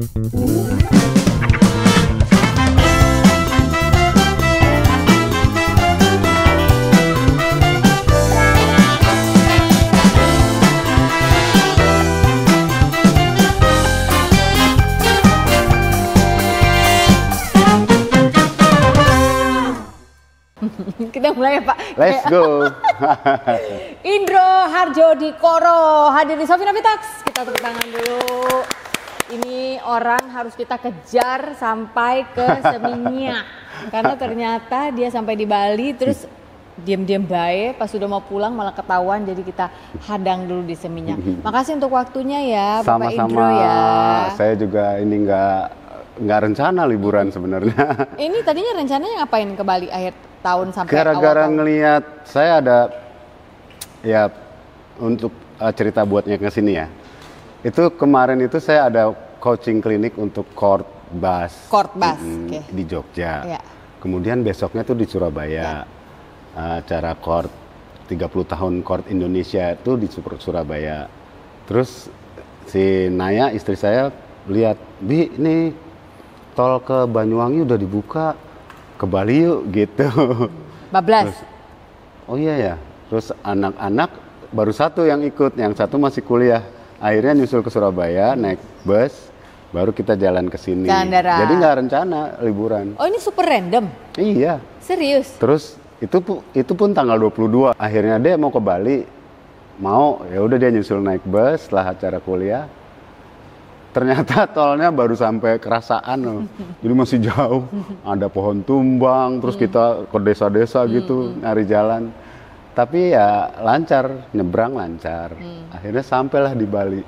Kita mulai ya Pak. Let's go. Indro Harjodikoro hadir di Sofi Nafi Talks. Kita tepuk tangan dulu. Ini orang harus kita kejar sampai ke Seminyak. Karena ternyata dia sampai di Bali terus diam-diam baik. Pas sudah mau pulang malah ketahuan, jadi kita hadang dulu di Seminyak. Makasih untuk waktunya ya Bapak Indro ya. Saya juga ini nggak rencana liburan sebenarnya. Ini tadinya rencananya ngapain ke Bali akhir tahun sampai Gara-gara awal tahun? ngelihat saya ada ya untuk cerita buatnya ke sini ya. Itu kemarin itu saya ada coaching klinik untuk court bass. Court bass, oke. Di Jogja. Ya. Kemudian besoknya tuh di Surabaya. Acara court 30 tahun court Indonesia itu di Surabaya. Terus si Naya istri saya lihat, "Bi, ini tol ke Banyuwangi udah dibuka, ke Bali yuk," gitu. Bablas. Terus, oh iya ya. Terus anak-anak baru satu yang ikut, yang satu masih kuliah. Akhirnya nyusul ke Surabaya, naik bus, baru kita jalan ke sini. Jadi nggak rencana liburan. Oh ini super random? Iya. Serius? Terus itu pun tanggal 22. Akhirnya dia mau ke Bali, mau ya udah dia nyusul naik bus setelah acara kuliah. Ternyata tolnya baru sampai Kerasaan loh, jadi masih jauh. Ada pohon tumbang, terus kita ke desa-desa gitu nyari jalan. Tapi ya lancar, nyebrang lancar. Akhirnya sampailah di Bali.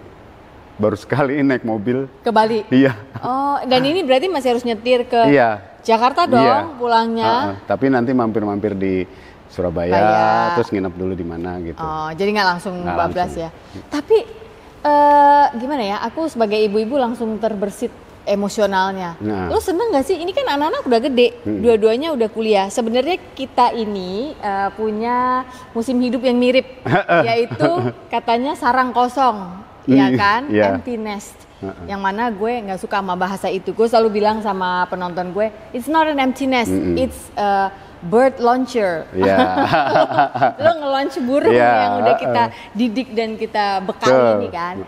Baru sekali naik mobil. Ke Bali? Iya. Oh, dan ini berarti masih harus nyetir ke Jakarta dong pulangnya? Tapi nanti mampir-mampir di Surabaya, terus nginep dulu di mana gitu. Oh, jadi nggak langsung bablas ya? Tapi gimana ya, aku sebagai ibu-ibu langsung terbersit emosionalnya. Lu seneng gak sih? Ini kan anak-anak udah gede, dua-duanya udah kuliah. Sebenarnya kita ini punya musim hidup yang mirip, yaitu katanya sarang kosong, ya kan? Empty nest. Yang mana gue nggak suka sama bahasa itu. Gue selalu bilang sama penonton gue, it's not an empty nest, it's bird launcher. Lo nge-launch burung yang udah kita didik dan kita bekal ini kan.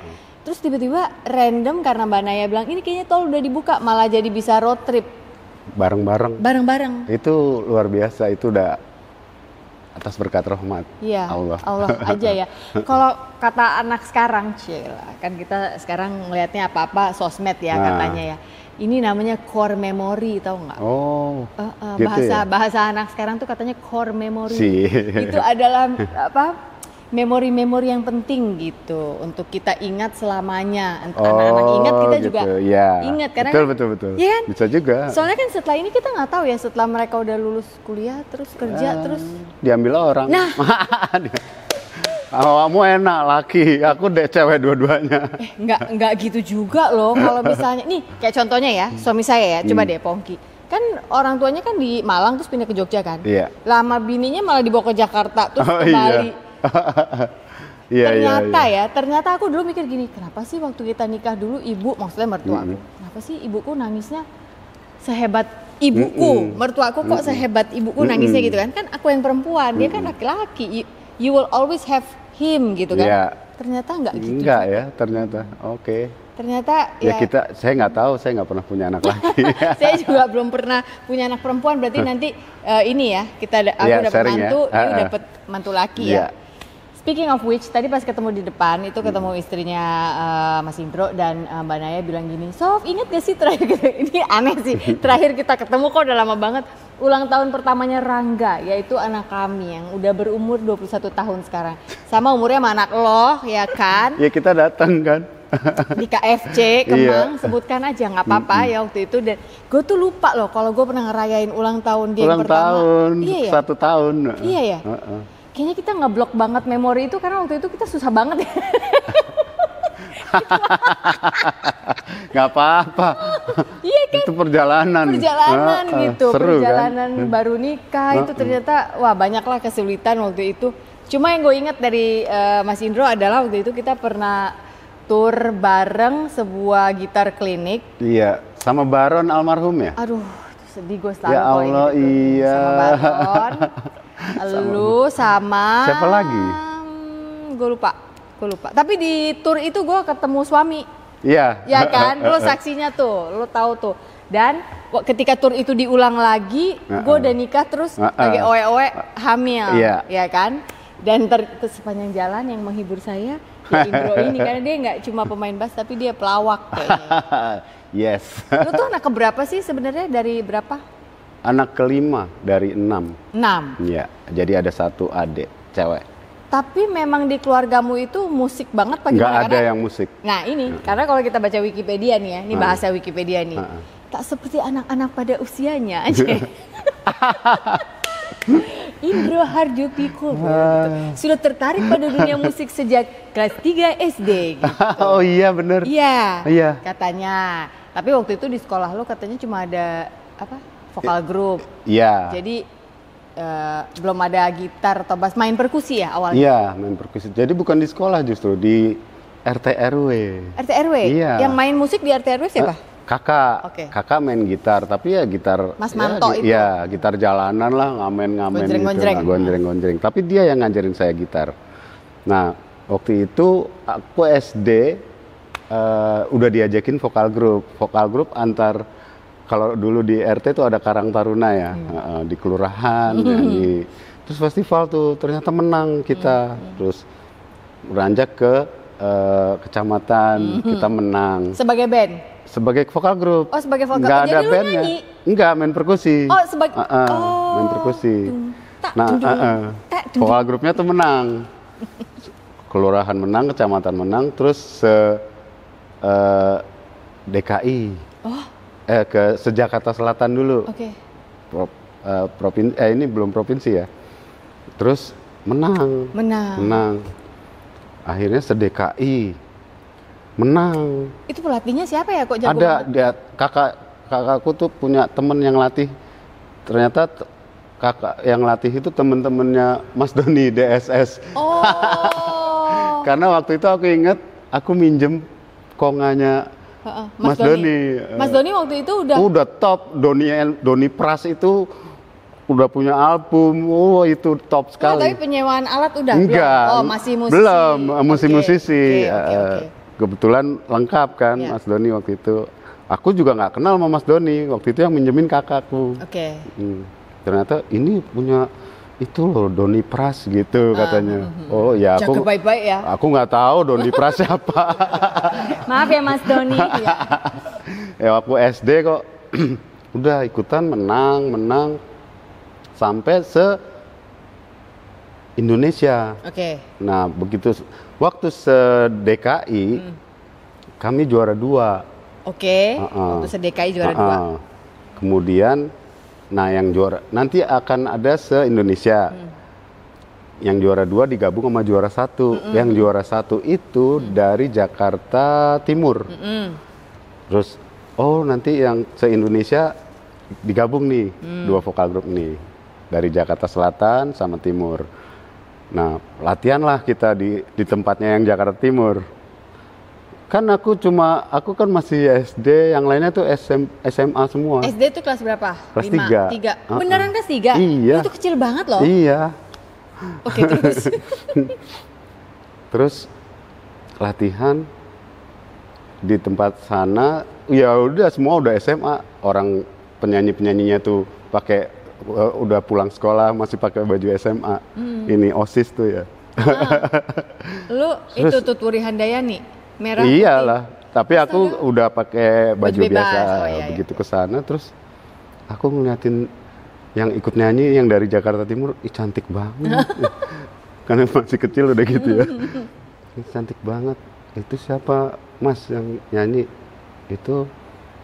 Terus tiba-tiba random karena Mbak Naya bilang ini kayaknya tol udah dibuka, malah jadi bisa road trip. Bareng-bareng. Itu luar biasa, itu udah atas berkat rahmat Allah. Allah aja ya. Kalau kata anak sekarang, Cila, kan kita sekarang ngelihatnya apa-apa sosmed ya katanya ya. Ini namanya core memory, tahu nggak? Oh, gitu bahasa anak sekarang tuh katanya core memory. Itu adalah memori-memori yang penting gitu untuk kita ingat selamanya. Anak-anak ingat, kita juga ingat karena betul. Ya kan? Bisa juga. Soalnya kan setelah ini kita nggak tahu ya, setelah mereka udah lulus kuliah terus kerja terus diambil orang. Nah, kamu enak laki, aku deh cewek dua-duanya. Nggak gitu juga loh. Kalau misalnya nih kayak contohnya ya, suami saya ya, coba deh Pongki. Kan orang tuanya kan di Malang terus pindah ke Jogja kan. Iya. Lama bininya malah dibawa ke Jakarta terus ke Bali. Ternyata aku dulu mikir gini, kenapa sih waktu kita nikah dulu ibu, maksudnya mertua aku, kenapa sih ibuku nangisnya sehebat ibuku, mertuaku kok sehebat ibuku nangisnya gitu kan? Kan aku yang perempuan, dia kan laki-laki, you will always have him gitu kan? Ternyata nggak gitu. Enggak ya, ternyata. Oke. Ternyata saya nggak tahu, saya nggak pernah punya anak laki. Saya juga belum pernah punya anak perempuan, berarti nanti ini ya aku dapat mantu, dia dapat mantu laki ya. Speaking of which, tadi pas ketemu di depan itu ketemu istrinya Mas Indro dan Mbak Naya bilang gini, Sof, inget gak sih terakhir ini aneh sih, terakhir kita ketemu kok udah lama banget, ulang tahun pertamanya Rangga, yaitu anak kami yang udah berumur 21 tahun sekarang, sama umurnya sama anak lo, ya kan? Ya kita datang kan. Di KFC Kemang, sebutkan aja nggak apa-apa ya waktu itu, dan gue tuh lupa loh kalau gue pernah ngerayain ulang tahun dia yang pertama. Ulang tahun, 1 tahun. Iya ya. Kayaknya kita ngeblok banget memori itu karena waktu itu kita susah banget ya. Nggak apa-apa. Iya kan? Itu perjalanan gitu. Seru, perjalanan kan? Baru nikah itu ternyata banyaklah kesulitan waktu itu. Cuma yang gue ingat dari Mas Indro adalah waktu itu kita pernah tour bareng sebuah gitar klinik. Iya, sama Baron almarhum ya? Aduh, sedih gue selalu ya Allah, iya. Sama Baron. Lu sama siapa lagi? Gue lupa. Tapi di tour itu gue ketemu suami. Iya. Ya kan, lu saksinya tuh, lu tahu tuh. Dan ketika tour itu diulang lagi, gue udah nikah terus lagi owe-owe hamil, ya kan? Dan sepanjang jalan yang menghibur saya ya Indro ini, karena dia nggak cuma pemain bass tapi dia pelawak kayaknya. Yes. Lu tuh anak keberapa sih sebenarnya, dari berapa? Anak kelima dari 6. 6? Iya, jadi ada 1 adik cewek. Tapi memang di keluargamu itu musik banget pagi? Nggak ada yang musik. Nah ini, karena kalau kita baca Wikipedia nih ya, ini bahasa Wikipedia nih. Tak seperti anak-anak pada usianya aja. Indro Harjo Piko gitu. Sudah tertarik pada dunia musik sejak kelas 3 SD gitu. Oh iya bener. Iya, katanya. Tapi waktu itu di sekolah lo katanya cuma ada apa? Vokal grup. Iya. Jadi belum ada gitar atau bass, main perkusi ya awalnya? Iya, main perkusi. Jadi bukan di sekolah, justru di RT RW. RT RW? Iya. Yang main musik di RT RW siapa? Kakak. Okay. Kakak main gitar, tapi ya gitar Mas Manto itu? Iya, gitar jalanan lah, ngamen-ngamen gonjreng-gonjreng. gitu. Gonjreng-gonjreng. Tapi dia yang ngajarin saya gitar. Nah, waktu itu aku SD udah diajakin vokal grup antar, kalau dulu di RT tuh ada Karang Taruna ya, di kelurahan, nyanyi. Terus festival tuh ternyata menang kita, terus beranjak ke kecamatan, kita menang. Sebagai band? Sebagai vokal grup. Oh, sebagai vokal. Nggak ada jadi bandnya. Nyanyi? Enggak, main perkusi. Oh, sebagai main perkusi. Vokal grupnya tuh menang. Kelurahan menang, kecamatan menang, terus DKI. Ke Jakarta Selatan dulu. Oke. Ini belum provinsi ya. Terus menang. Akhirnya se-DKI. Menang. Itu pelatihnya siapa ya kok jago ada banget? Kakakku tuh punya temen yang latih. Ternyata kakak yang latih itu temen-temennya Mas Doni DSS. Oh. Karena waktu itu aku inget aku minjem konganya Mas Doni. Mas Doni waktu itu udah top. Doni Pras itu udah punya album. Itu top sekali. Tapi penyewaan alat udah? Enggak. Belum? Oh, masih musisi. Belum, musisi. Okay. Kebetulan lengkap kan Mas Doni waktu itu. Aku juga nggak kenal sama Mas Doni. Waktu itu yang minjemin kakakku. Oke. Ternyata ini punya itu loh Doni Pras gitu katanya. Oh ya, aku jaga baik-baik ya. Aku nggak tahu Doni Pras siapa. Maaf ya Mas Doni. Ya aku SD kok. Udah ikutan menang sampai Indonesia. Oke. Nah begitu waktu se-DKI kami juara 2. Oke. Waktu se-DKI juara 2. Kemudian, nah yang juara nanti akan ada se-Indonesia. Yang juara 2 digabung sama juara 1. Yang juara 1 itu dari Jakarta Timur. Terus, nanti yang se-Indonesia digabung nih 2 vokal grup nih dari Jakarta Selatan sama Timur. Nah, latihan lah kita di tempatnya yang Jakarta Timur. Kan aku kan masih SD, yang lainnya tuh SMA semua. SD tuh kelas berapa? Kelas 3. Beneran kelas 3? Iya. Itu kecil banget loh. Iya. Oke, terus. Terus latihan di tempat sana, ya udah semua udah SMA. Orang penyanyi-penyanyinya tuh pakai udah pulang sekolah masih pakai baju SMA. Ini OSIS tuh ya. Lu terus, itu Tuturi Handayani merah. Iyalah, tapi aku udah pakai baju biasa. Begitu iya. Ke sana terus aku ngeliatin yang ikut nyanyi yang dari Jakarta Timur, cantik banget. Karena masih kecil udah gitu ya. Cantik banget. Itu siapa Mas yang nyanyi? Itu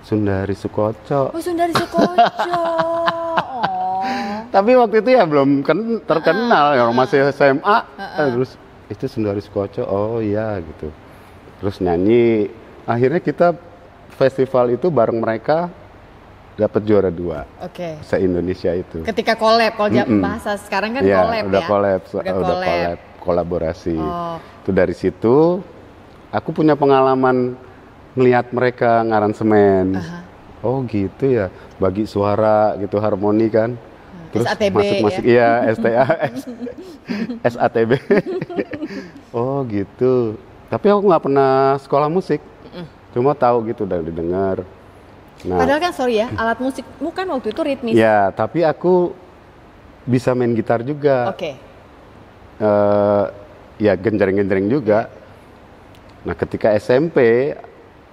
Sundari Sukoco. Oh, Sundari Sukoco. Tapi waktu itu ya belum terkenal, ya masih SMA. Terus itu Sundari Sukoco, oh iya gitu. Terus nyanyi, akhirnya kita festival itu bareng mereka dapat juara 2. Oke. Se-Indonesia itu. Ketika collab, kalau bahasa sekarang kan ya, collab udah ya. Collab, kolaborasi. Itu dari situ aku punya pengalaman ngelihat mereka ngaransemen. Oh gitu ya, bagi suara gitu, harmoni kan. Terus SATB masuk iya, STA, SATB. Oh gitu. Tapi aku nggak pernah sekolah musik. Cuma tahu gitu, udah didengar. Nah, padahal kan sorry ya, alat musikmu kan waktu itu ritmis. Ya, tapi aku bisa main gitar juga. Oke. Ya genjreng-genjreng juga. Nah ketika SMP,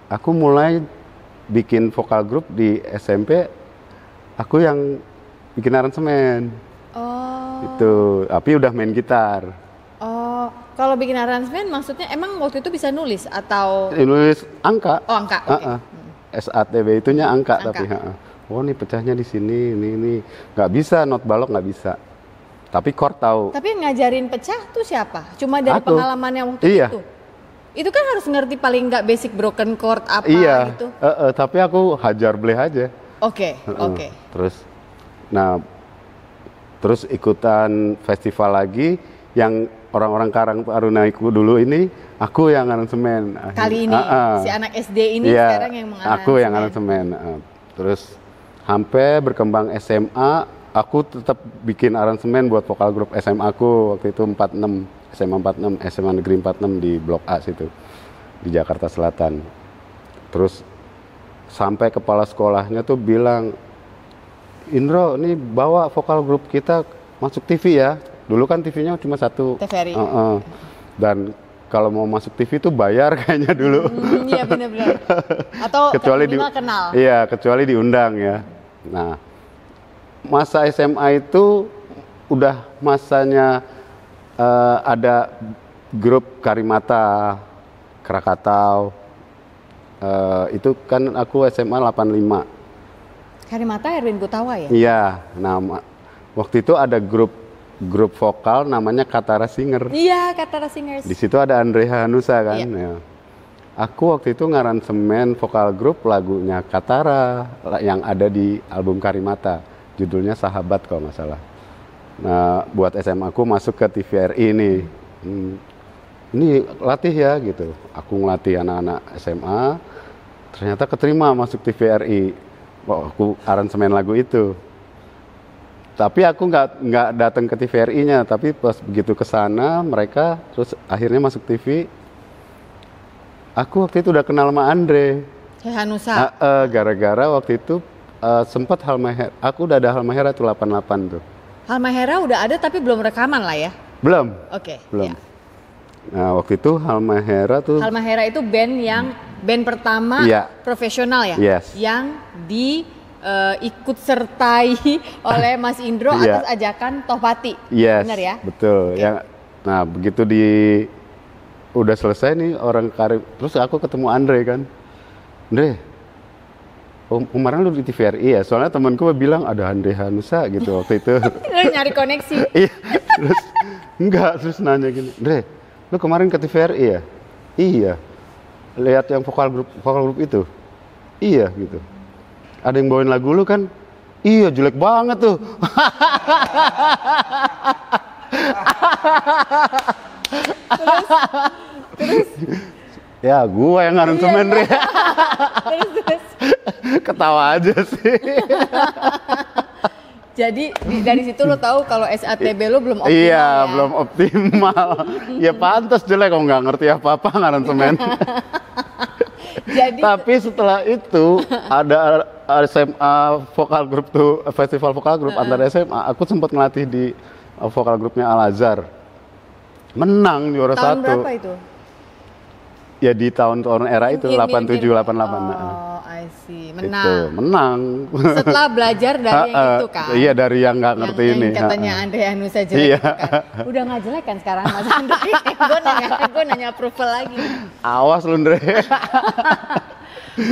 aku mulai bikin vokal grup di SMP. Aku yang bikin aransemen. Oh. Itu, tapi udah main gitar. Oh, kalau bikin aransemen maksudnya emang waktu itu bisa nulis atau? Nulis angka. Oh angka, oke. SATB itunya angka. Tapi oh ini pecahnya di sini, ini nggak bisa, not balok nggak bisa. Tapi chord tahu. Tapi yang ngajarin pecah tuh siapa? Cuma dari pengalaman yang waktu itu? Itu kan harus ngerti paling nggak basic broken chord apa gitu. Tapi aku hajar bleh aja. Oke. Terus ikutan festival lagi yang orang-orang Karang Taruna ikut dulu ini, aku yang aransemen. Kali ini si anak SD ini sekarang yang mengaransemen. Aku yang aransemen. Terus sampai berkembang SMA, aku tetap bikin aransemen buat vokal grup SMA aku waktu itu 46, SMA 46, SMA Negeri 46 di Blok A situ di Jakarta Selatan. Terus sampai kepala sekolahnya tuh bilang, Indro, ini bawa vokal grup kita masuk TV ya. Dulu kan TV-nya cuma satu. TVRI. Dan kalau mau masuk TV tuh bayar kayaknya dulu. Iya benar-benar. Atau kecuali minimal kenal. Iya, kecuali diundang ya. Nah, masa SMA itu udah masanya ada grup Karimata, Krakatau. Itu kan aku SMA 85. Karimata Erwin Gutawa ya? Iya, nah waktu itu ada grup vokal namanya Katara Singer. Iya, Katara Singers. Di situ ada Andre Hanusa kan. Iya. Ya. Aku waktu itu ngaransemen vokal grup lagunya Katara yang ada di album Karimata. Judulnya Sahabat kalau nggak salah. Nah, buat SMA aku masuk ke TVRI ini. Ini latih ya gitu. Aku ngelatih anak-anak SMA. Ternyata keterima masuk TVRI. Aku aransemen lagu itu. Tapi aku nggak datang ke TVRI-nya, tapi pas begitu ke sana mereka terus akhirnya masuk TV. Aku waktu itu udah kenal sama Andre. Hanusa. Gara-gara waktu itu sempat Halmahera. Aku udah ada Halmahera tuh 88 tuh. Halmahera udah ada tapi belum rekaman lah ya? Belum. Oke. Belum. Ya. Nah waktu itu Halmahera tuh. Halmahera itu band pertama profesional ya? Yes. Yang ikut sertai oleh Mas Indro atas ajakan Tohpati. Yes, benar ya? Betul. Okay. Nah begitu udah selesai nih orang Karim, terus aku ketemu Andre kan. Andre, kemarin lu di TVRI ya? Soalnya temanku bilang ada Andre Hanusa gitu waktu itu. Nyari koneksi. Iya. Terus nanya gini, Andre, lu kemarin ke TVRI ya? Iya. Lihat yang vokal grup itu? Iya gitu. Ada yang bawain lagu lu kan? Iya, jelek banget tuh. Terus? Ya, gua yang ngaransemen, Re. Terus. Ketawa aja sih. Jadi dari situ lo tahu kalau SATB lo belum optimal. Iya, belum optimal. Ya pantas jelek, kalau nggak ngerti apa-apa ngaransemen. Tapi setelah itu ada SMA vokal grup tuh, festival vokal grup antar SMA. Aku sempat ngelatih di vokal grupnya Al Azhar. Menang juara tahun 1. Tahun berapa itu? Ya di tahun-tahun era itu 87, 88. Oh, I see. Menang. Itu, menang. Setelah belajar dari yang itu kan? Iya, dari yang nggak ngerti ini. Yang katanya Andre Hanusa jelek kan? Udah nggak jelek kan sekarang Mas Andre? Gue nanya approval lagi. Awas lu, Andre.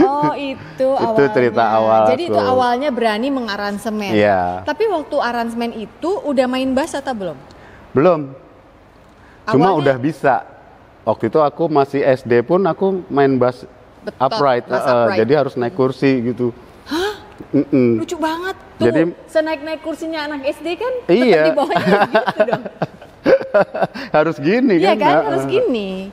Oh itu awalnya. Itu cerita awal. Jadi itu awalnya berani mengaransemen. Iya. Tapi waktu aransemen itu udah main bass atau belum? Belum. Cuma udah bisa. Waktu itu aku masih SD pun aku main bass upright. Jadi harus naik kursi gitu. Hah? Lucu banget. Tuh, jadi senaik-naik kursinya anak SD kan tetap di bawahnya gitu dong. Harus gini iya kan? Iya kan, harus gini.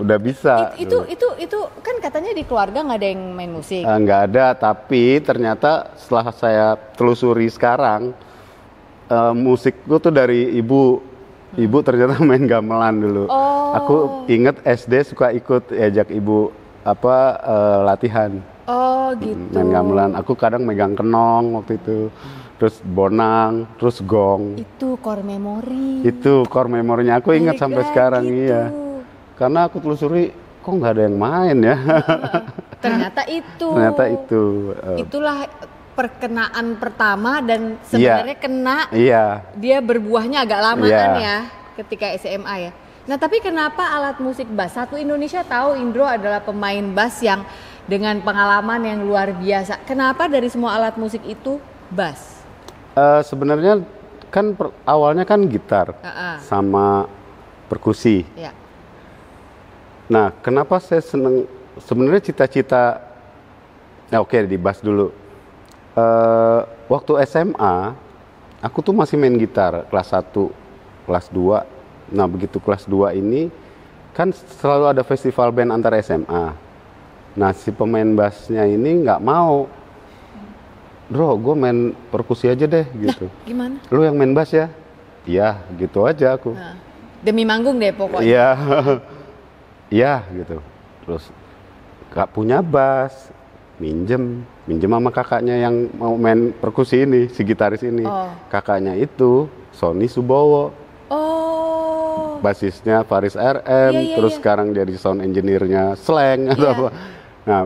udah bisa. Itu kan katanya di keluarga nggak ada yang main musik. Nggak ada, tapi ternyata setelah saya telusuri sekarang, musikku tuh dari ibu. Ibu ternyata main gamelan dulu. Aku inget SD suka ikut ajak ibu latihan. Oh gitu. Main gamelan. Aku kadang megang kenong waktu itu. Terus bonang, terus gong. Itu core memory. Itu core memorinya aku ingat sampai sekarang gitu. iya. Karena aku telusuri kok nggak ada yang main ya. Ternyata itu. Ternyata itu. Itulah perkenaan pertama dan sebenarnya kena. Iya. Dia berbuahnya agak lamaan ya ketika SMA ya. Nah tapi kenapa alat musik bass? Satu Indonesia tahu Indro adalah pemain bass yang dengan pengalaman yang luar biasa. Kenapa dari semua alat musik itu bass? Sebenarnya kan awalnya kan gitar sama perkusi. Ya. Nah, kenapa saya seneng? Sebenarnya cita-cita, oke di bass dulu. Waktu SMA, aku tuh masih main gitar kelas 1, kelas 2. Nah, begitu kelas 2 ini kan selalu ada festival band antar SMA. Nah, si pemain bassnya ini nggak mau. Bro, gue main perkusi aja deh gitu. Nah, gimana? Lu yang main bass ya? Iya, gitu aja aku. Nah, demi manggung deh pokoknya. Iya, iya gitu. Terus gak punya bass, minjem sama kakaknya yang mau main perkusi ini, si gitaris ini. Kakaknya itu Sony Subowo. Basisnya Faris RM, terus sekarang jadi sound engineer-nya Slang atau apa. Nah,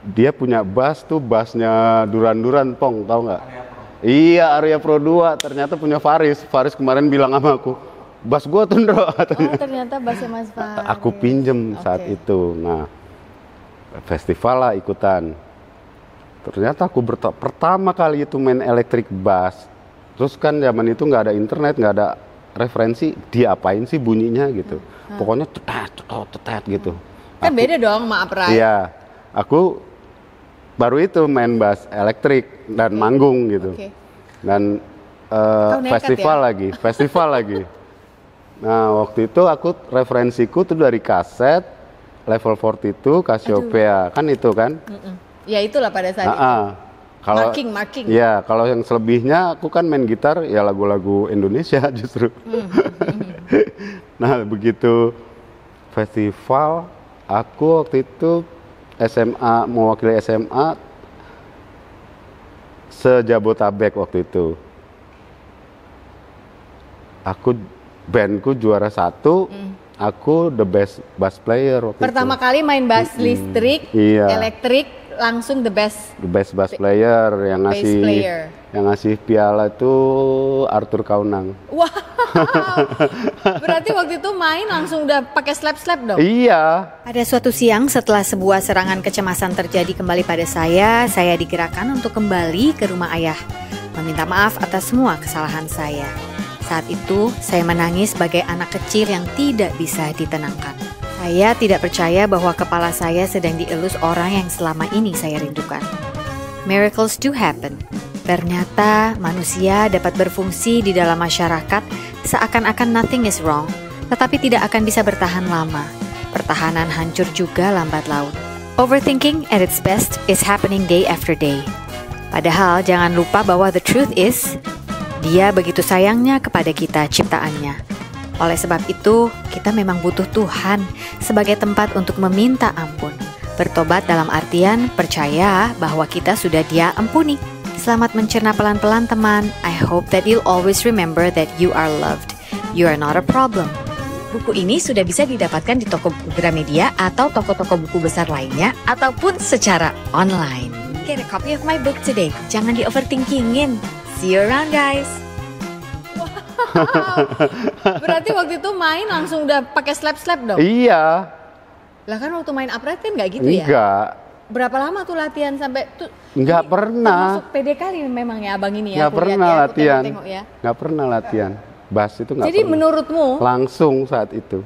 dia punya bass tuh, bassnya Duran-Duran, Pong, tahu nggak? Iya, Arya Pro 2, ternyata punya Faris. Faris kemarin bilang sama aku, bass gua tuh Ndro. Ternyata bassnya Mas Faris. Aku pinjem saat itu. Nah, festival lah ikutan. Ternyata aku pertama kali itu main electric bass. Terus kan zaman itu nggak ada internet, nggak ada referensi, diapain sih bunyinya gitu. Pokoknya tetet gitu. Kan beda dong sama upright. Iya, aku baru itu main bass elektrik dan manggung gitu. Dan festival lagi. Nah, waktu itu aku referensiku tuh dari kaset Level 42 Cassiopeia. Kan itu kan? Ya itulah pada saat itu. Kalau marking. Ya, kalau yang selebihnya aku kan main gitar ya lagu-lagu Indonesia justru. Nah, begitu festival aku waktu itu SMA, mewakili SMA se-Jabotabek waktu itu. Bandku juara 1, aku the best bass player waktu Pertama kali main bass listrik, elektrik, langsung the best bass player yang ngasih piala itu Arthur Kaunang. Wow. Berarti waktu itu main langsung udah pakai slap dong? Iya. Pada suatu siang setelah sebuah serangan kecemasan terjadi kembali pada saya digerakkan untuk kembali ke rumah ayah, meminta maaf atas semua kesalahan saya. Saat itu saya menangis sebagai anak kecil yang tidak bisa ditenangkan. Saya tidak percaya bahwa kepala saya sedang dielus orang yang selama ini saya rindukan. Miracles do happen. Ternyata manusia dapat berfungsi di dalam masyarakat seakan-akan nothing is wrong, tetapi tidak akan bisa bertahan lama. Pertahanan hancur juga lambat laun. Overthinking at its best is happening day after day. Padahal jangan lupa bahwa the truth is, Dia begitu sayangnya kepada kita ciptaannya. Oleh sebab itu, kita memang butuh Tuhan sebagai tempat untuk meminta ampun. Bertobat dalam artian percaya bahwa kita sudah Dia ampuni. Selamat mencerna pelan-pelan teman. I hope that you'll always remember that you are loved. You are not a problem. Buku ini sudah bisa didapatkan di toko buku Gramedia atau toko-toko buku besar lainnya, ataupun secara online. Get a copy of my book today. Jangan di-overthinkingin. See you around, guys. Wow. Berarti waktu itu main langsung udah pakai slap-slap dong? Iya. Lah kan waktu main upright kan nggak gitu ya? Enggak. Berapa lama tuh latihan sampai tuh? Nggak pernah. Termasuk pede kali memang ya abang ini ya. Nggak pernah latihan. Ya. Nggak pernah latihan. Bass itu nggak Jadi pernah. menurutmu? Langsung saat itu.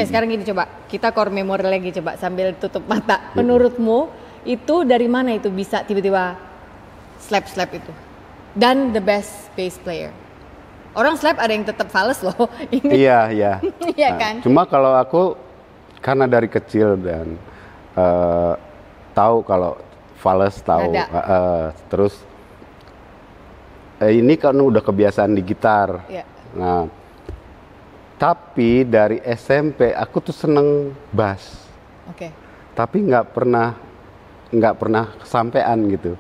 Sekarang gini coba. Kita core memory lagi coba sambil tutup mata. Menurutmu itu dari mana itu bisa tiba-tiba slap itu? Dan the best bass player. Orang slap ada yang tetap fals loh. Ini. Iya. Iya kan? Cuma kalau aku karena dari kecil dan tahu kalau Fales tahu, terus ini kan udah kebiasaan di gitar. Yeah. Nah, tapi dari SMP aku tuh seneng bass. Oke. Tapi nggak pernah kesampean gitu.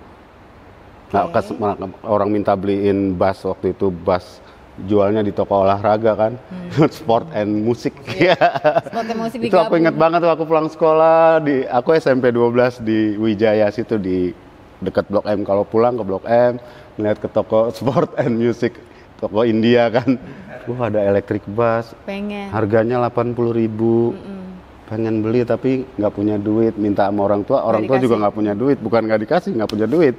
Orang minta beliin bass waktu itu, bass jualnya di toko olahraga kan, sport and musik. Sport and musik itu aku ingat banget tuh, aku pulang sekolah aku SMP 12 di Wijaya situ di dekat Blok M. Kalau pulang ke Blok M, ngeliat ke toko sport and music, toko India kan, ada electric bass, harganya 80.000. Pengen beli tapi nggak punya duit, minta sama orang tua juga nggak punya duit, bukan nggak dikasih, nggak punya duit.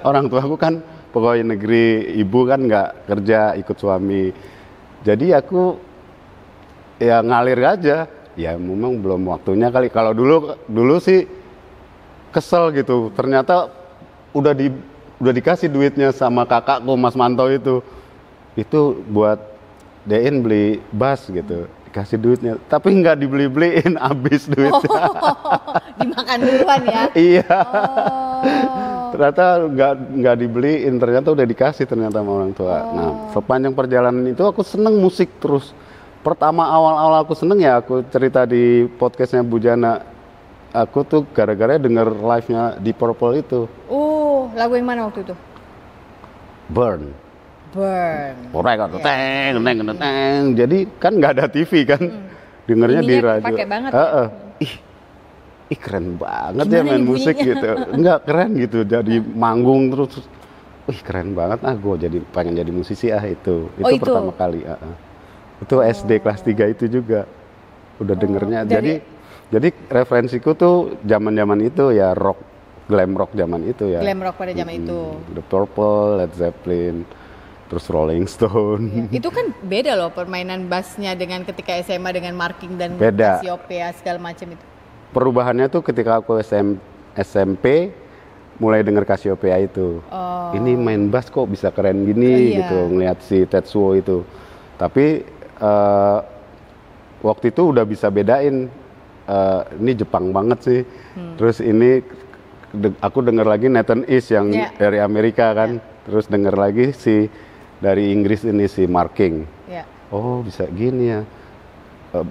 Orang tua aku kan pegawai negeri, ibu kan nggak kerja, ikut suami, jadi aku ya ngalir aja, ya memang belum waktunya kali. Kalau dulu sih kesel gitu, ternyata udah dikasih duitnya sama kakakku Mas Manto itu buat Dein beli bass gitu. Kasih duitnya, tapi nggak dibeliin, habis duitnya. Dimakan duluan ya? Iya. Ternyata nggak dibeliin, ternyata udah dikasih ternyata sama orang tua. Nah, sepanjang perjalanan itu aku seneng musik terus. Pertama awal aku seneng ya, aku cerita di podcastnya Bu Jana. Aku tuh gara-gara denger live-nya di Purple itu. Lagu yang mana waktu itu? Burn. Teng. Jadi kan nggak ada TV kan, dengernya di radio. Pakai banget. Ih keren banget. Gimana ya main musik gitu. Enggak keren gitu, jadi manggung terus. Keren banget. Gue jadi pengen jadi musisi itu. Itu pertama kali. Itu SD kelas 3 itu juga udah dengernya. Jadi referensiku tuh zaman itu ya glam rock zaman itu ya. Glam rock pada zaman itu. The Purple, Led Zeppelin, terus Rolling Stone. Ya, itu kan beda loh permainan bassnya dengan ketika SMA dengan marking dan Cassiopeia segala macam itu. Perubahannya tuh ketika aku SMP mulai denger Cassiopeia itu. Ini main bass kok bisa keren gini gitu, ngeliat si Tetsuo itu. Tapi waktu itu udah bisa bedain ini Jepang banget sih. Terus ini aku denger lagi Nathan East yang dari Amerika kan. Terus denger lagi dari Inggris ini si Marking. Oh bisa gini ya.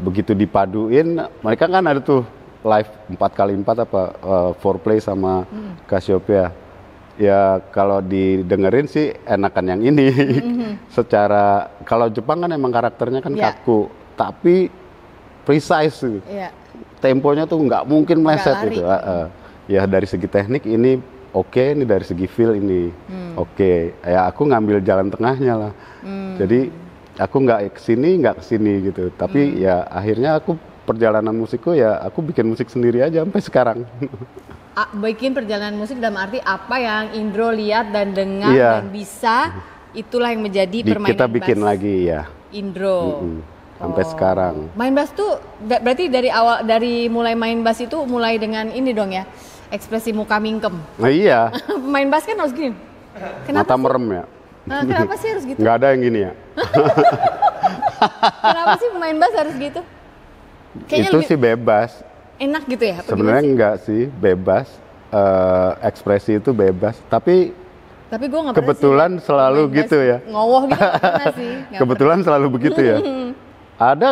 Begitu dipaduin, mereka kan ada tuh live 4x4 foreplay sama Cassiopeia. Ya kalau didengerin sih enakan yang ini. Secara kalau Jepang kan emang karakternya kan kaku, tapi precise. Temponya tuh nggak mungkin meleset gitu. Ya dari segi teknik ini oke, ini dari segi feel ini oke. Ya aku ngambil jalan tengahnya lah. Jadi aku nggak kesini gitu. Tapi ya akhirnya aku perjalanan musikku ya aku bikin musik sendiri aja sampai sekarang. Bikin perjalanan musik dalam arti apa yang Indro lihat dan dengar dan bisa, itulah yang menjadi permainan kita bikin bass lagi ya. Indro. Sampai sekarang. Main bass tuh berarti dari mulai main bass itu mulai dengan ini dong ya. Ekspresi muka mingkem. Nah, iya. Main bass kan harus gini. Kenapa mata merem ya? Kenapa sih harus gitu? Nggak ada yang gini ya. Kenapa sih main bass harus gitu? Kayaknya itu sih bebas. Enak gitu ya? Sebenarnya enggak sih, bebas. Ekspresi itu bebas. Tapi gue nggak kebetulan sih, selalu gitu ya. Ngowoh gitu sih. Kebetulan selalu begitu ya. Ada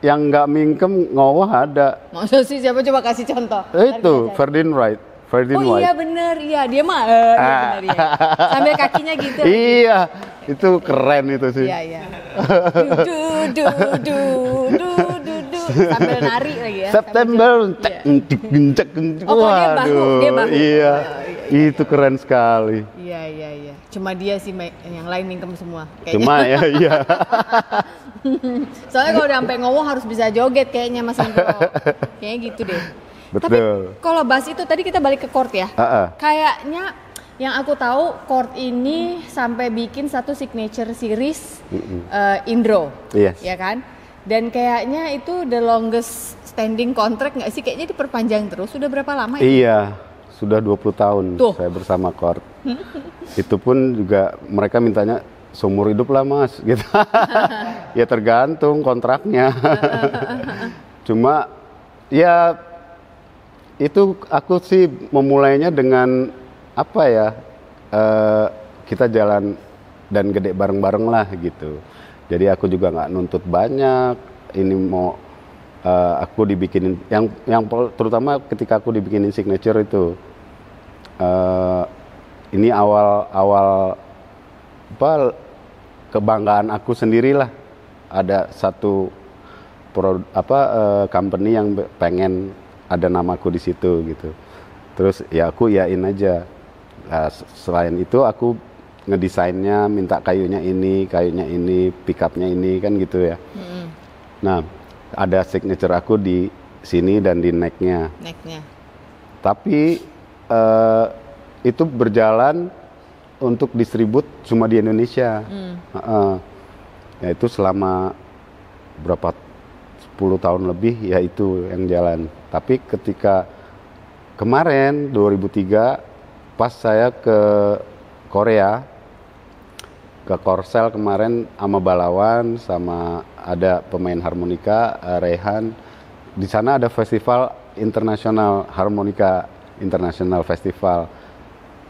yang nggak mingkem ngowoh ada. Maksud sih siapa, coba kasih contoh? Itu Ferdinand Wright. Iya bener, iya dia mah bener ya. Sambil kakinya gitu. Iya, itu keren itu sih. Iya. Du sambil nari lagi ya. September. Dia bahu. Iya. Itu keren sekali. Iya. Cuma dia sih yang lain mingkem semua. Kayaknya. Cuma ya, iya. Soalnya kalau udah sampai ngomong harus bisa joget kayaknya Mas Indro. Kayaknya gitu deh. Betul. Tapi kalau bass itu tadi kita balik ke chord ya. Kayaknya yang aku tahu chord ini sampai bikin satu signature series Indro. Yes. Ya kan? Dan kayaknya itu the longest standing contract nggak sih? Kayaknya diperpanjang terus. Sudah berapa lama itu? Iya. Sudah 20 tahun saya bersama chord. Itu pun juga mereka mintanya seumur hidup lah mas, gitu. Ya tergantung kontraknya. Cuma ya itu aku sih memulainya dengan apa ya, kita jalan dan gede bareng-bareng lah gitu. Jadi aku juga nggak nuntut banyak. Ini mau aku dibikinin yang terutama ketika aku dibikinin signature itu, ini awal apa kebanggaan aku sendirilah. Ada satu company yang pengen ada namaku di situ gitu. Terus ya aku yain aja. Nah, selain itu aku ngedesainnya, minta kayunya ini, pickupnya ini kan gitu ya. Nah, ada signature aku di sini dan di necknya. Tapi itu berjalan untuk distribut cuma di Indonesia. Ya itu selama berapa 10 tahun lebih ya itu yang jalan. Tapi ketika kemarin 2003 pas saya ke Korea, ke Korsel kemarin sama Balawan, sama ada pemain harmonika Rehan. Di sana ada festival internasional harmonika, international festival.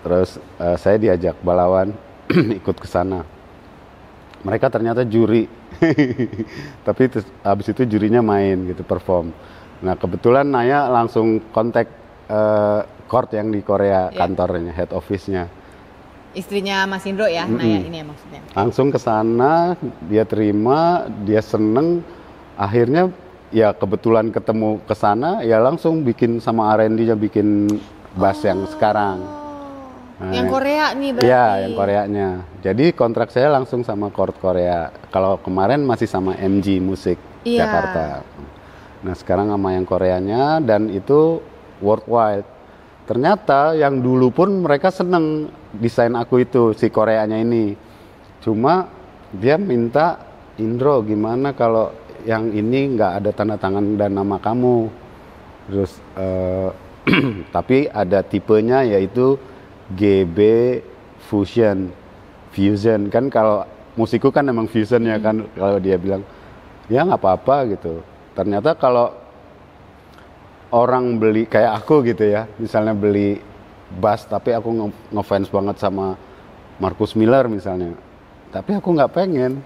Terus saya diajak Balawan ikut ke sana. Mereka ternyata juri. Tapi habis itu jurinya main gitu, perform. Nah, kebetulan Naya langsung kontak Court yang di Korea, kantornya, head office-nya. Istrinya Mas Indro ya, Naya ini ya maksudnya. Langsung ke sana, dia terima, dia seneng. Akhirnya ya kebetulan ketemu ke sana, ya langsung bikin sama R&D-nya bikin bass yang sekarang. Nah, yang Korea nih berarti. Iya, yang Koreanya. Jadi kontrak saya langsung sama Court Korea. Kalau kemarin masih sama MG Musik Jakarta. Nah, sekarang sama yang Koreanya dan itu worldwide. Ternyata yang dulu pun mereka seneng desain aku itu, si Koreanya ini. Cuma dia minta, Indro gimana kalau yang ini nggak ada tanda tangan dan nama kamu. Terus tapi ada tipenya yaitu GB Fusion kan, kalau musikku kan emang fusion ya kan. Kalau dia bilang ya nggak apa-apa gitu. Ternyata kalau orang beli kayak aku gitu ya, misalnya beli bass tapi aku ngefans banget sama Marcus Miller misalnya, tapi aku nggak pengen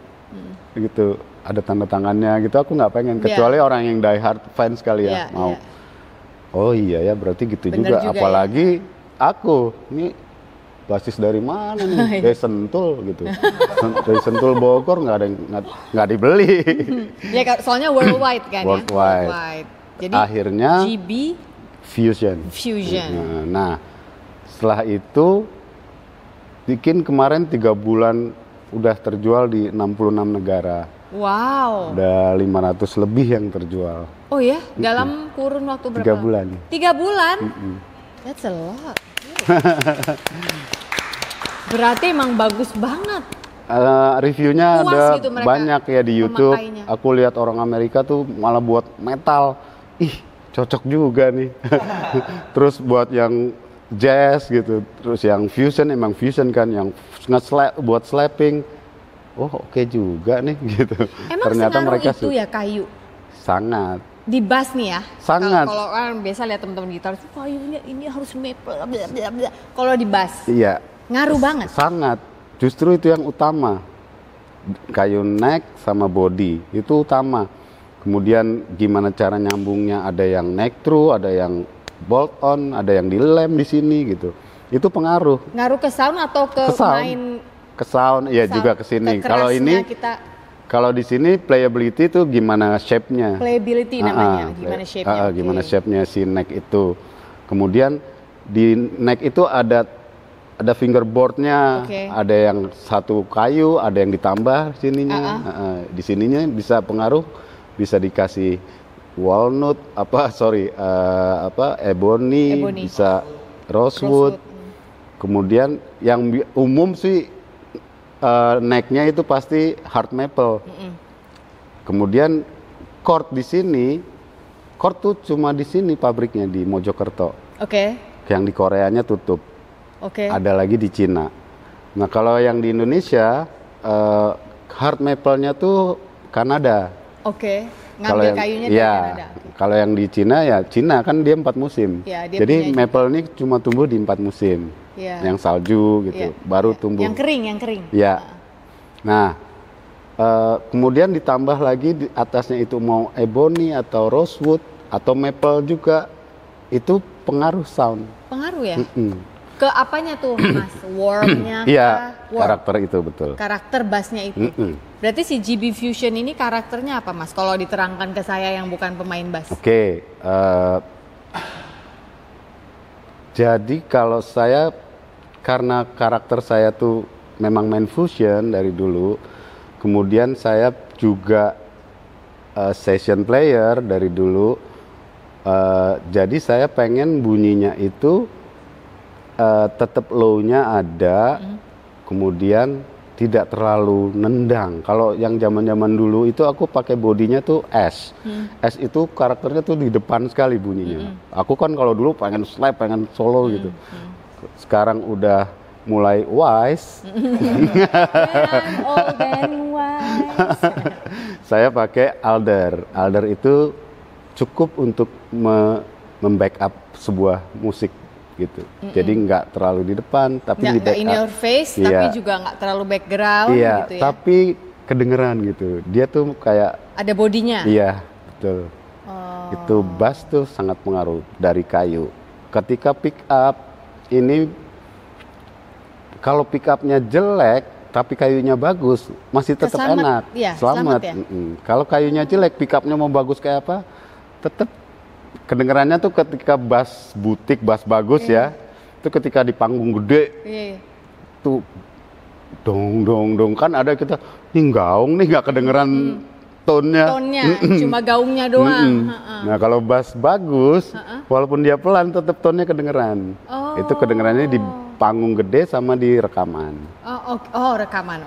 gitu ada tanda tangannya gitu, aku nggak pengen, kecuali orang yang die hard fans kali ya mau. Oh iya ya, berarti gitu. Bener juga apalagi aku ini basis dari mana nih? Dari Sentul gitu. Dari Sentul Bogor nggak dibeli. Ya soalnya worldwide kan. Worldwide. Jadi akhirnya GB Fusion. Nah, setelah itu bikin kemarin 3 bulan udah terjual di 66 negara. Wow. Udah 500 lebih yang terjual. Oh ya, dalam kurun waktu berapa? 3 bulan. 3 bulan? That's a lot. Berarti emang bagus banget. Reviewnya puas ada gitu banyak ya di YouTube. Aku lihat orang Amerika tuh malah buat metal. Ih, cocok juga nih. Terus buat yang jazz gitu. Terus yang fusion, emang fusion kan, yang buat slapping. Oh, oke juga nih gitu. Emang ternyata mereka itu ya kayu. Sangat. Di bass nih ya. Sangat. Kalau kan biasa lihat teman-teman gitar, kayunya ini harus maple. Kalau di bass. Iya. Ngaruh banget. Sangat. Justru itu yang utama. Kayu neck sama body itu utama. Kemudian gimana cara nyambungnya, ada yang neck through, ada yang bolt on, ada yang dilem di sini gitu. Itu pengaruh. Ngaruh ke sound atau ke main? Ke sound, iya juga ke sini. Kalau ini kalau di sini playability itu gimana shape-nya. Playability namanya, gimana shape-nya. Gimana shape-nya si neck itu. Kemudian di neck itu ada fingerboard-nya, ada yang satu kayu, ada yang ditambah sininya. Di sininya bisa pengaruh, bisa dikasih walnut, ebony, bisa rosewood. Kemudian yang umum sih neck-nya itu pasti hard maple. Kemudian chord di sini, chord tuh cuma di sini pabriknya di Mojokerto. Yang di Koreanya tutup. Ada lagi di Cina. Nah, kalau yang di Indonesia hard maple-nya tuh Kanada. Oke. Ngambil kayunya dari Kanada. Kalau yang di Cina ya Cina kan dia 4 musim. Ya, jadi maple ini cuma tumbuh di 4 musim. Ya. Yang salju gitu, baru tumbuh. Yang kering. Ya. Nah, kemudian ditambah lagi di atasnya itu mau ebony atau rosewood atau maple juga, itu pengaruh sound. Pengaruh ya? Ke apanya tuh Mas? Warmnya? Iya, karakter itu betul. Karakter bassnya itu. Berarti si GB Fusion ini karakternya apa Mas? Kalau diterangkan ke saya yang bukan pemain bass. Oke, jadi kalau saya, karena karakter saya tuh memang main fusion dari dulu, kemudian saya juga session player dari dulu, jadi saya pengen bunyinya itu tetap low-nya ada, kemudian tidak terlalu nendang. Kalau yang zaman-zaman dulu itu aku pakai bodinya tuh S. S itu karakternya tuh di depan sekali bunyinya. Aku kan kalau dulu pengen slap, pengen solo gitu. Sekarang udah mulai wise. Old and wise. Saya pakai alder. Alder itu cukup untuk membackup sebuah musik gitu. Jadi nggak terlalu di depan, tapi di backup. In your face, tapi juga nggak terlalu background gitu ya. Tapi kedengeran gitu. Dia tuh kayak ada bodinya. Iya, betul. Itu bass tuh sangat pengaruh dari kayu. Ketika pick up ini, kalau pick upnya jelek tapi kayunya bagus, masih tetap enak. Ya, selamat ya? Kalau kayunya jelek, pick upnya mau bagus kayak apa, tetap kedengarannya tuh ketika bass butik, bass bagus ya, itu ketika di panggung gede, tuh dong kan ada kita, nih gaung nih nggak kedengeran tone-nya, cuma gaungnya doang. Nah kalau bass bagus, walaupun dia pelan tetap tone-nya kedengeran. Itu kedengerannya di panggung gede sama di rekaman. Rekaman,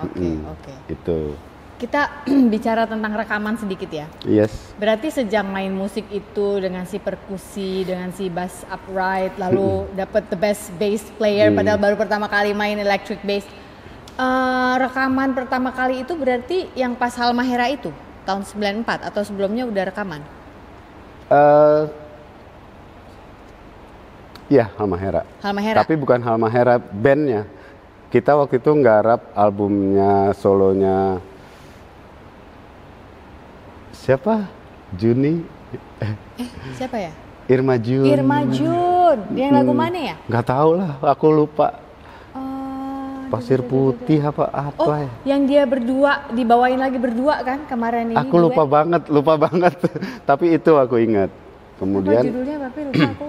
oke. Itu. Kita bicara tentang rekaman sedikit ya. Yes. Berarti sejak main musik itu dengan si perkusi, dengan si bass upright, lalu dapat the best bass player, padahal baru pertama kali main electric bass. Rekaman pertama kali itu berarti yang pas Halmahera itu tahun 94 atau sebelumnya udah rekaman? Iya, Halmahera. Halmahera. Tapi bukan Halmahera bandnya. Kita waktu itu nggarap albumnya, solonya siapa? Juni? Siapa ya? Irma Jun. Yang lagu mana ya? Nggak tahu lah, aku lupa. Pasir Putih apa ya? Yang dia berdua, dibawain lagi berdua kan kemarin ini. Aku lupa banget. Tapi itu aku ingat. Kemudian judulnya tapi lupa aku.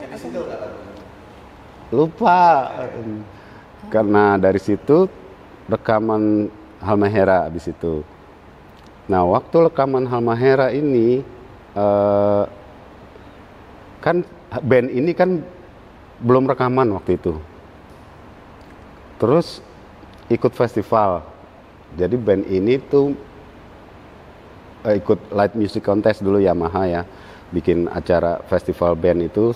Lupa. Karena dari situ rekaman Halmahera habis itu. Nah, waktu rekaman Halmahera ini kan band ini kan belum rekaman waktu itu. Terus ikut festival. Jadi band ini tuh ikut Light Music Contest dulu Yamaha ya. Bikin acara festival band itu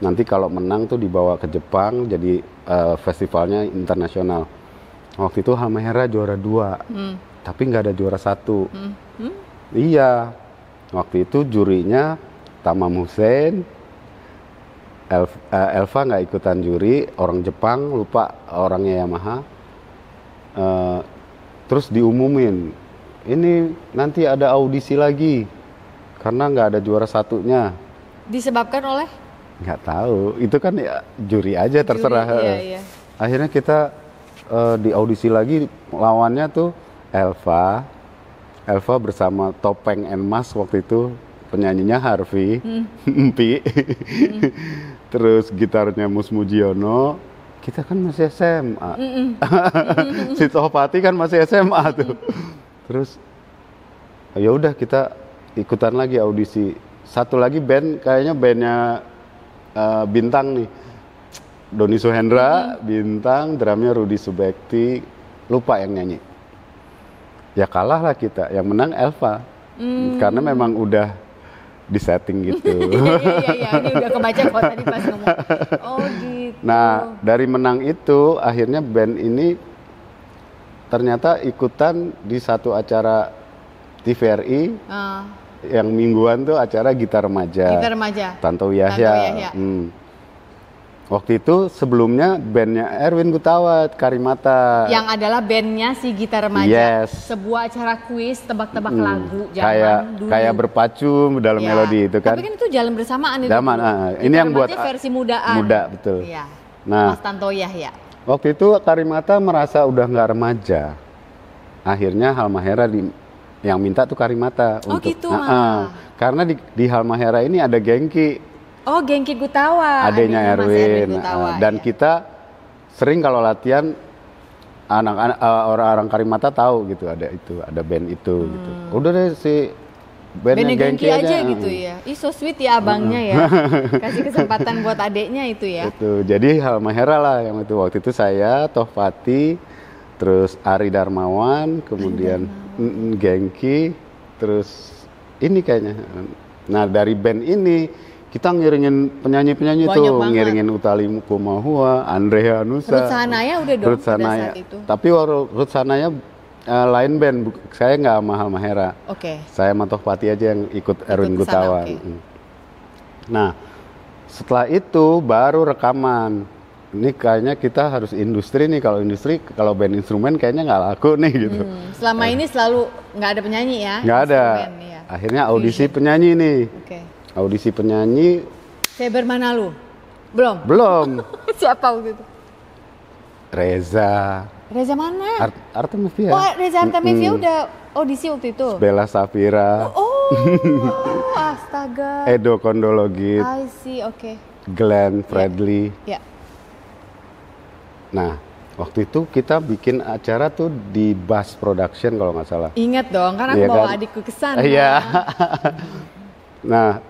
nanti kalau menang tuh dibawa ke Jepang jadi festivalnya internasional. Waktu itu Halmahera juara 2. Tapi nggak ada juara 1. Iya, waktu itu jurinya Tamam Hussein, Elva nggak ikutan juri, orang Jepang, lupa orangnya Yamaha. Terus diumumin, ini nanti ada audisi lagi, karena nggak ada juara 1-nya. Disebabkan oleh? Nggak tahu, itu kan ya juri aja terserah. Iya. Akhirnya kita di audisi lagi, lawannya tuh Elva bersama Topeng and Mas waktu itu, penyanyinya Harvey, Empi, terus gitarnya Mus Mujiono. Kita kan masih SMA, si Tohpati kan masih SMA tuh. Terus ya udah kita ikutan lagi audisi. Satu lagi band, kayaknya bandnya Bintang nih, Doni Suhendra, Bintang, drumnya Rudi Subekti, lupa yang nyanyi. Ya kalah lah kita, yang menang Elva, karena memang udah di setting gitu. Iya, ini udah kebaca kok tadi pas ngomong. Oh gitu. Nah dari menang itu akhirnya band ini ternyata ikutan di satu acara TVRI yang mingguan tuh acara Gitar Remaja. Gitar Remaja. Tantowi Yahya. Waktu itu sebelumnya bandnya Erwin Gutawa, Karimata. Yang adalah bandnya si Gitar Remaja. Yes. Sebuah acara kuis tebak-tebak lagu zaman dulu. Kayak berpacu dalam melodi itu kan. Tapi kan itu jalan bersamaan itu. Zaman, ini yang buat versi mudaan. Muda, betul. Iya. Nah, Mas Tantowi Yahya. waktu itu Karimata merasa udah nggak remaja. Akhirnya Halmahera yang minta tuh Karimata untuk. Gitu, karena di Halmahera ini ada Gengki. Oh, Gengki Gutawa. Adanya Erwin. Dan kita sering kalau latihan anak-anak orang-orang Karimata tahu gitu ada band itu gitu. Udah deh si bandnya Gengki aja gitu ya. Ih, so sweet ya abangnya ya. Kasih kesempatan buat adeknya itu ya. Itu. Jadi Halmahera lah yang itu. Waktu itu saya, Tohpati, terus Ari Darmawan, kemudian Gengki, terus ini kayaknya. Nah, dari band ini kita ngiringin penyanyi-penyanyi tuh, ngiringin Utali Kumahua, Andrea Nusa. Ruth Sanaya udah dong Ruth Sanaya. saat itu. Tapi Ruth Sanaya lain band, saya nggak sama Halmahera. Oke. Saya sama Tohpati aja yang ikut Erwin Gutawa. Nah, setelah itu baru rekaman. Ini kayaknya kita harus industri nih, kalau band instrumen kayaknya nggak laku nih gitu. Selama ini selalu nggak ada penyanyi ya? Nggak ada. Ya. Akhirnya audisi penyanyi nih. Oke. Audisi penyanyi. Feber mana lu? Belum? Belum. Siapa waktu itu? Reza mana? Artemisia. Oh, Reza Artemisia udah audisi waktu itu? Bella Safira. Oh, astaga. Edo Kondologit. I see, oke. Glenn Fredly. Ya. Nah, waktu itu kita bikin acara tuh di Bass Production kalau nggak salah. Ingat dong, kan aku bawa adikku ke sana. Iya. Nah,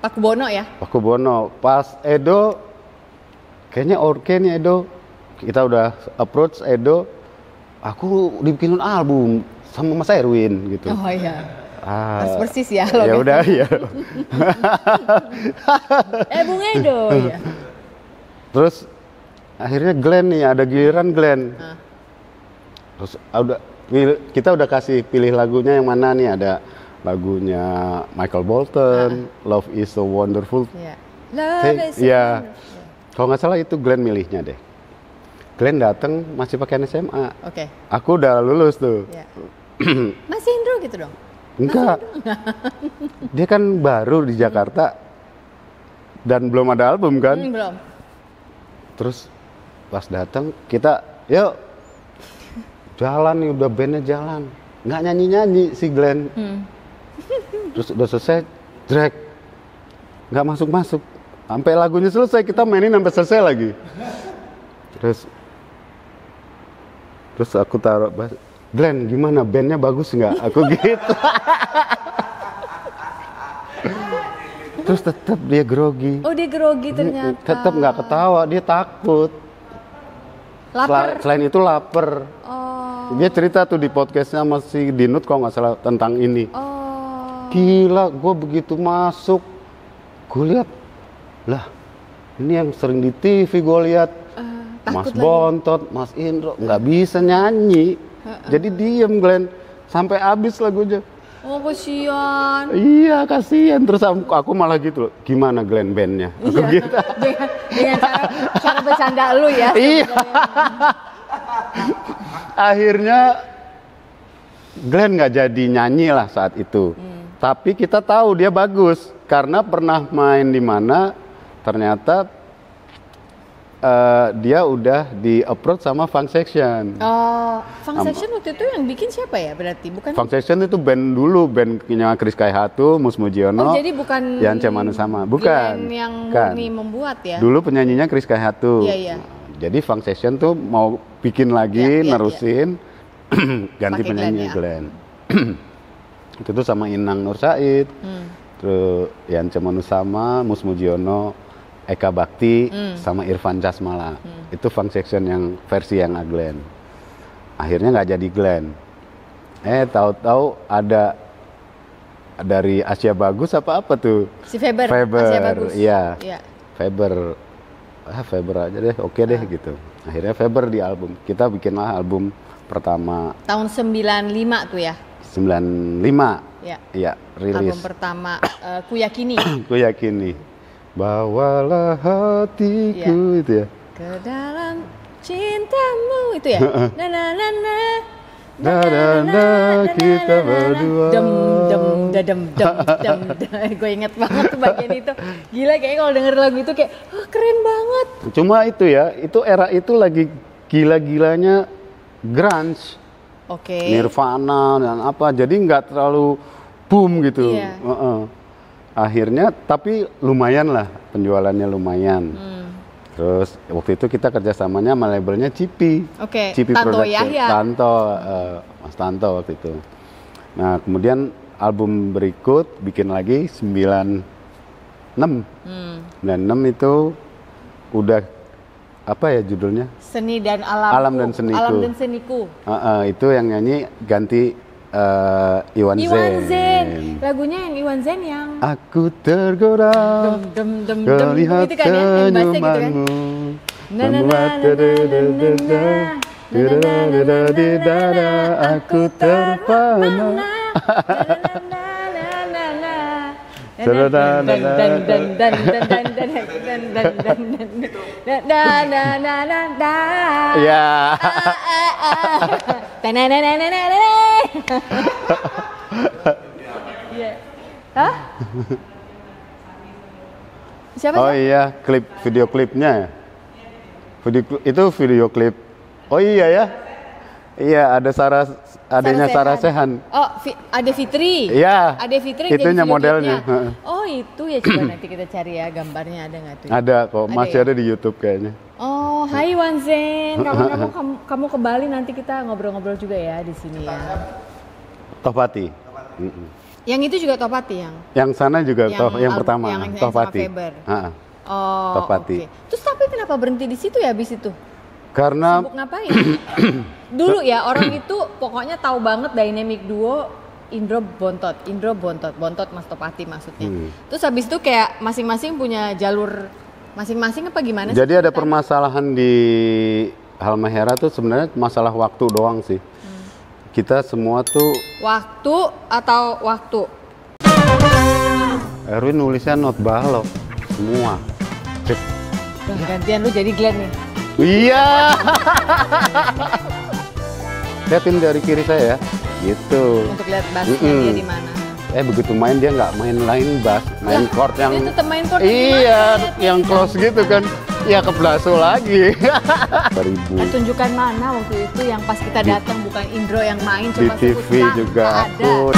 Pak Kubono ya? Pak Kubono. Pas Edo, kayaknya oke nih Edo. Kita udah approach Edo. Aku dibikinin album sama Mas Erwin gitu. Oh iya. Pas persis ya. Ya udah ya. Bung Edo ya. Terus akhirnya Glenn nih, ada giliran Glenn. Terus kita udah kasih pilih lagunya yang mana nih, ada lagunya Michael Bolton, Love is so Wonderful. Love is so wonderful. Kalau nggak salah itu Glenn milihnya deh. Glenn datang masih pakai SMA. Oke. Aku udah lulus tuh. Masih Indro gitu dong? Enggak. Dia kan baru di Jakarta dan belum ada album kan? Belum. Terus pas datang kita, yuk jalan nih, udah bandnya jalan. Nggak nyanyi-nyanyi si Glenn. Terus udah selesai, drag. Nggak masuk-masuk. Sampai lagunya selesai, kita mainin sampai selesai lagi. Terus aku taruh, Glenn gimana, bandnya bagus nggak? Aku gitu. Terus tetap dia grogi. Oh, dia grogi ternyata. Tetap nggak ketawa, dia takut. Lapar. Selain itu lapar. Oh. Dia cerita tuh di podcastnya sama si Dinut kalau nggak salah tentang ini. Oh. Gila, gue begitu masuk, gue lihat, lah ini yang sering di TV gue lihat, Mas Bontot, Mas Indro, nggak bisa nyanyi, jadi diem Glenn, sampai habis lagunya. Oh, kasihan. Iya, kasihan. Terus aku malah gitu loh, gimana Glenn bandnya? Iya, gitu. dengan cara bercanda lu ya. Iya. Akhirnya Glenn nggak jadi nyanyi lah saat itu. Tapi kita tahu dia bagus karena pernah main di mana ternyata dia udah di approach sama Funk Section. Oh, Funk Section waktu itu yang bikin siapa ya berarti? Bukan? Funk Section itu band dulu, bandnya Chris Kaihatu, Mus Mujiono. Oh, jadi bukan Yance Manusama, bukan. Yang murni membuat ya? Dulu penyanyinya Chris Kaihatu. Iya. Jadi Funk Section tuh mau bikin lagi, nerusin, ganti penyanyi Glenn. Itu tuh sama Inang Nur Said, terus Yance Manusama, Mus Mujiono, Eka Bakti, sama Irfan Jasmala. Itu Funk Section yang versi yang Glenn. Akhirnya nggak jadi Glenn. Tahu-tahu ada dari Asia Bagus apa tuh? Si Faber. Faber, Asia Bagus. Iya. Faber. Faber aja deh, oke deh gitu. Akhirnya Faber di album. Kita bikinlah album pertama. Tahun 95 tuh ya? 95. Ya. Iya, rilis. Album pertama Ku Yakini. Ku Yakini. Bawalah hatiku itu ya. Ke dalam cintamu itu ya. Na na na na. Kita berdua. Gue inget banget tuh bagian itu. Gila, kayaknya kalau denger lagu itu kayak keren banget. Cuma itu ya, itu era itu lagi gila-gilanya grunge. Oke. Nirvana dan apa, jadi nggak terlalu boom gitu. Iya. Akhirnya tapi lumayan lah, penjualannya lumayan. Terus waktu itu kita kerjasamanya sama labelnya Cipi. Oke. Cipi Tanto Production. Yahya. Mas Tanto waktu itu. Nah kemudian album berikut bikin lagi 96. 96 itu udah apa ya judulnya? Seni dan Alamku. Alam dan Seniku. Alam dan Seniku. Itu yang nyanyi ganti Iwan Zen. Lagunya yang Iwan Zen yang Aku tergoda melihat senyumanmu membuat di dada aku terpana. Ya. Hah? Siapa? Oh iya, video klipnya ya. Itu video klip. Oh iya ya. Iya, ada adanya Sarah Sechan. Oh, Ade Fitri. Iya. Ade Fitri itunya jadi modelnya. Oh, itu ya, coba nanti kita cari ya gambarnya, ada nggak tuh? Ada kok, masih ya? ada di YouTube kayaknya. Oh, hai Wanzen. Kamu ke Bali nanti kita ngobrol-ngobrol juga ya di sini ya. Tohpati. Yang itu juga Tohpati yang? Yang sana juga yang pertama Tohpati. Oh, Tohpati. Okay. Terus tapi kenapa berhenti di situ ya habis itu? Karena sibuk ngapain? Dulu ya orang itu pokoknya tahu banget dynamic duo Indro Bontot Mas Tohpati maksudnya. Terus habis itu kayak masing-masing punya jalur masing-masing apa gimana sih? Jadi ada permasalahan di Halmahera tuh sebenarnya masalah waktu doang sih. Kita semua tuh waktu atau waktu? Erwin nulisnya not balok semua. Gantian lu jadi Glenn nih. Iya. Lihatin dari kiri saya ya. Gitu. Untuk lihat bassnya dia di mana. Begitu main dia nggak main line bass, main chord yang dia tetap main chord yang close gitu kan. Ya keblaso lagi. 2000. Tunjukkan mana waktu itu yang pas kita datang bukan Indro yang main, di TV juga ada.